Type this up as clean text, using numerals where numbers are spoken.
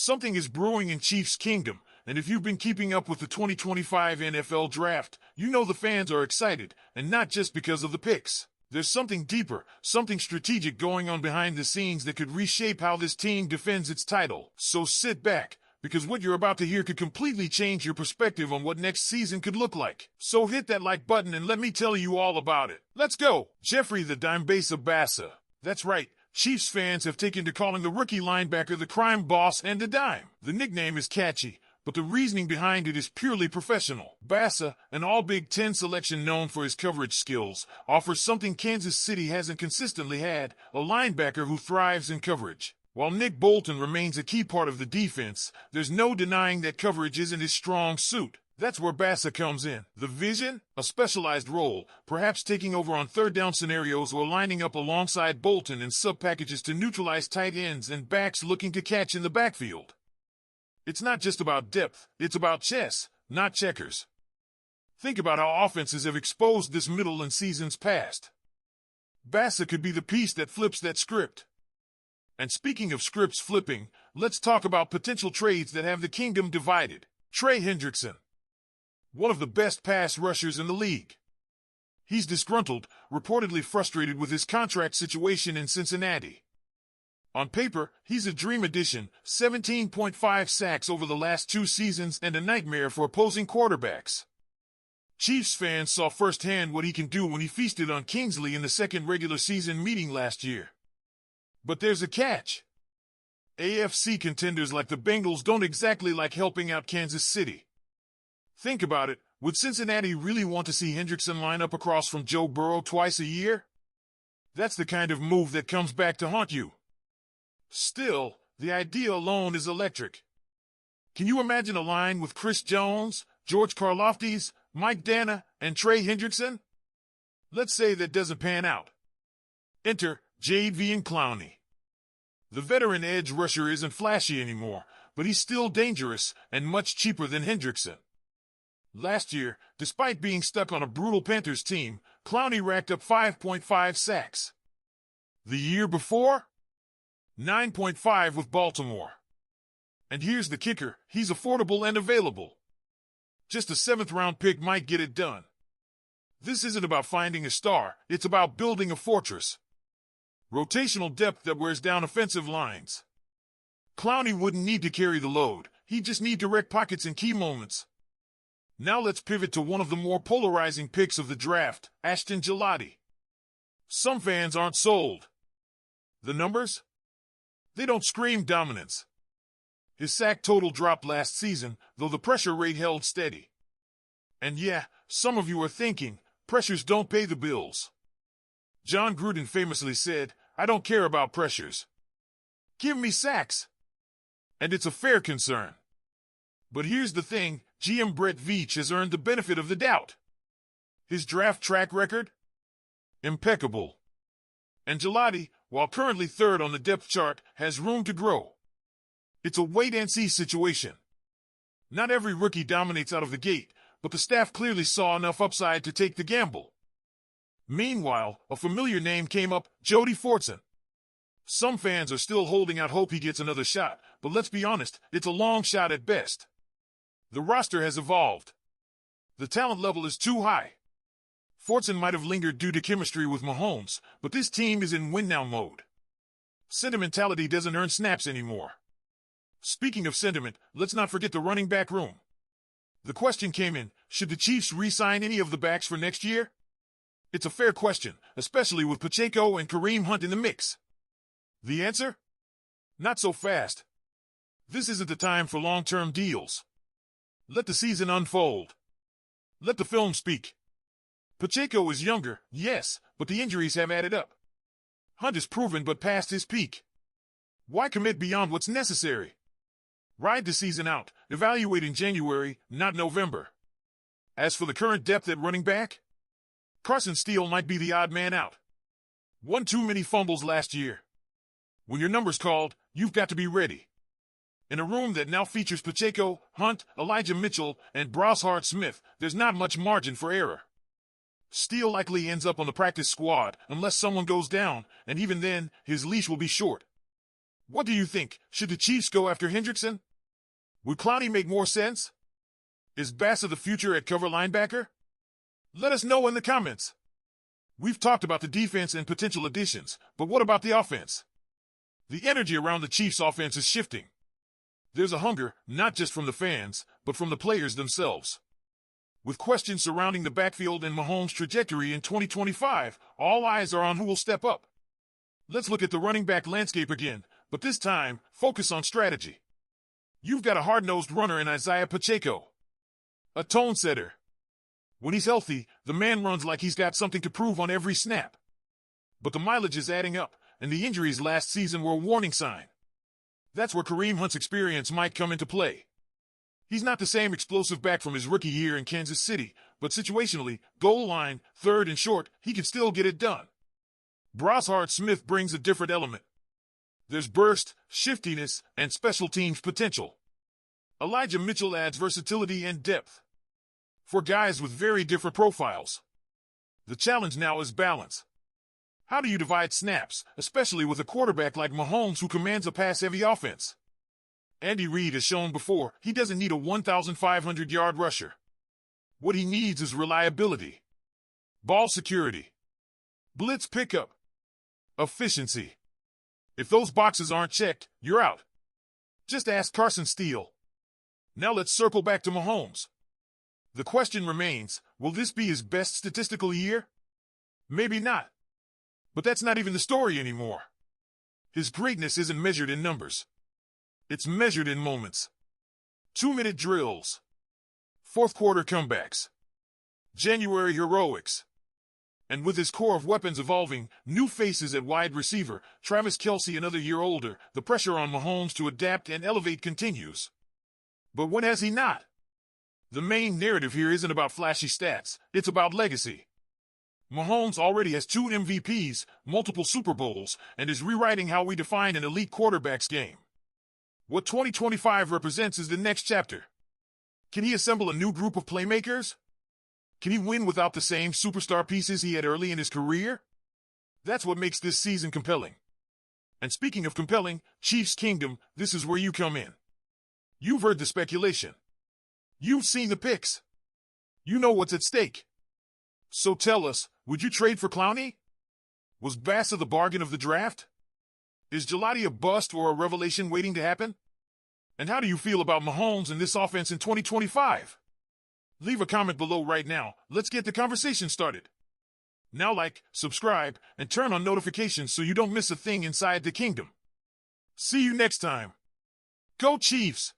Something is brewing in Chiefs Kingdom, and if you've been keeping up with the 2025 NFL Draft, you know the fans are excited, and not just because of the picks. There's something deeper, something strategic going on behind the scenes that could reshape how this team defends its title. So sit back, because what you're about to hear could completely change your perspective on what next season could look like. So hit that like button and let me tell you all about it. Let's go! Jeffrey the Dime Base of Bassa. That's right. Chiefs fans have taken to calling the rookie linebacker the crime boss and the dime. The nickname is catchy, but the reasoning behind it is purely professional. Bassa, an all-Big Ten selection known for his coverage skills, offers something Kansas City hasn't consistently had, a linebacker who thrives in coverage. While Nick Bolton remains a key part of the defense, there's no denying that coverage isn't his strong suit. That's where Bassa comes in. The vision, a specialized role, perhaps taking over on third down scenarios or lining up alongside Bolton in sub-packages to neutralize tight ends and backs looking to catch in the backfield. It's not just about depth, it's about chess, not checkers. Think about how offenses have exposed this middle in seasons past. Bassa could be the piece that flips that script. And speaking of scripts flipping, let's talk about potential trades that have the kingdom divided. Trey Hendrickson, one of the best pass rushers in the league. He's disgruntled, reportedly frustrated with his contract situation in Cincinnati. On paper, he's a dream addition, 17.5 sacks over the last 2 seasons and a nightmare for opposing quarterbacks. Chiefs fans saw firsthand what he can do when he feasted on Kingsley in the second regular season meeting last year. But there's a catch. AFC contenders like the Bengals don't exactly like helping out Kansas City. Think about it, would Cincinnati really want to see Hendrickson line up across from Joe Burrow twice a year? That's the kind of move that comes back to haunt you. Still, the idea alone is electric. Can you imagine a line with Chris Jones, George Karlaftis, Mike Dana, and Trey Hendrickson? Let's say that doesn't pan out. Enter Jadeveon Clowney. The veteran edge rusher isn't flashy anymore, but he's still dangerous and much cheaper than Hendrickson. Last year, despite being stuck on a brutal Panthers team, Clowney racked up 5.5 sacks. The year before? 9.5 with Baltimore. And here's the kicker, he's affordable and available. Just a 7th-round pick might get it done. This isn't about finding a star, it's about building a fortress. Rotational depth that wears down offensive lines. Clowney wouldn't need to carry the load, he'd just need direct pockets in key moments. Now let's pivot to one of the more polarizing picks of the draft, Ashton Gillotte. Some fans aren't sold. The numbers? They don't scream dominance. His sack total dropped last season, though the pressure rate held steady. And yeah, some of you are thinking, pressures don't pay the bills. John Gruden famously said, I don't care about pressures. Give me sacks. And it's a fair concern. But here's the thing, GM Brett Veach has earned the benefit of the doubt. His draft track record? Impeccable. And Gillotte, while currently 3rd on the depth chart, has room to grow. It's a wait-and-see situation. Not every rookie dominates out of the gate, but the staff clearly saw enough upside to take the gamble. Meanwhile, a familiar name came up, Jody Fortson. Some fans are still holding out hope he gets another shot, but let's be honest, it's a long shot at best. The roster has evolved. The talent level is too high. Fortson might have lingered due to chemistry with Mahomes, but this team is in win-now mode. Sentimentality doesn't earn snaps anymore. Speaking of sentiment, let's not forget the running back room. The question came in, should the Chiefs re-sign any of the backs for next year? It's a fair question, especially with Pacheco and Kareem Hunt in the mix. The answer? Not so fast. This isn't the time for long-term deals. Let the season unfold. Let the film speak. Pacheco is younger, yes, but the injuries have added up. Hunt is proven but past his peak. Why commit beyond what's necessary? Ride the season out, evaluate in January, not November. As for the current depth at running back, Carson Steele might be the odd man out. One too many fumbles last year. When your number's called, you've got to be ready. In a room that now features Pacheco, Hunt, Elijah Mitchell, and Brashard Smith, there's not much margin for error. Steele likely ends up on the practice squad unless someone goes down, and even then, his leash will be short. What do you think? Should the Chiefs go after Hendrickson? Would Clowney make more sense? Is Bassa the future at cover linebacker? Let us know in the comments. We've talked about the defense and potential additions, but what about the offense? The energy around the Chiefs' offense is shifting. There's a hunger, not just from the fans, but from the players themselves. With questions surrounding the backfield and Mahomes' trajectory in 2025, all eyes are on who will step up. Let's look at the running back landscape again, but this time, focus on strategy. You've got a hard-nosed runner in Isaiah Pacheco. A tone setter. When he's healthy, the man runs like he's got something to prove on every snap. But the mileage is adding up, and the injuries last season were a warning sign. That's where Kareem Hunt's experience might come into play. He's not the same explosive back from his rookie year in Kansas City, but situationally, goal line, third and short, he can still get it done. Brashard Smith brings a different element. There's burst, shiftiness, and special teams potential. Elijah Mitchell adds versatility and depth. For guys with very different profiles. The challenge now is balance. How do you divide snaps, especially with a quarterback like Mahomes who commands a pass-heavy offense? Andy Reid has shown before he doesn't need a 1,500-yard rusher. What he needs is reliability, ball security, blitz pickup, efficiency. If those boxes aren't checked, you're out. Just ask Carson Steele. Now let's circle back to Mahomes. The question remains, will this be his best statistical year? Maybe not. But that's not even the story anymore. His greatness isn't measured in numbers. It's measured in moments. 2-minute drills. Fourth quarter comebacks. January heroics. And with his core of weapons evolving, new faces at wide receiver, Travis Kelce another year older, the pressure on Mahomes to adapt and elevate continues. But when has he not? The main narrative here isn't about flashy stats, it's about legacy. Mahomes already has 2 MVPs, multiple Super Bowls, and is rewriting how we define an elite quarterback's game. What 2025 represents is the next chapter. Can he assemble a new group of playmakers? Can he win without the same superstar pieces he had early in his career? That's what makes this season compelling. And speaking of compelling, Chiefs Kingdom, this is where you come in. You've heard the speculation. You've seen the picks. You know what's at stake. So tell us, would you trade for Clowney? Was Bassa the bargain of the draft? Is Gelati a bust or a revelation waiting to happen? And how do you feel about Mahomes and this offense in 2025? Leave a comment below right now. Let's get the conversation started. Now like, subscribe, and turn on notifications so you don't miss a thing inside the kingdom. See you next time. Go Chiefs!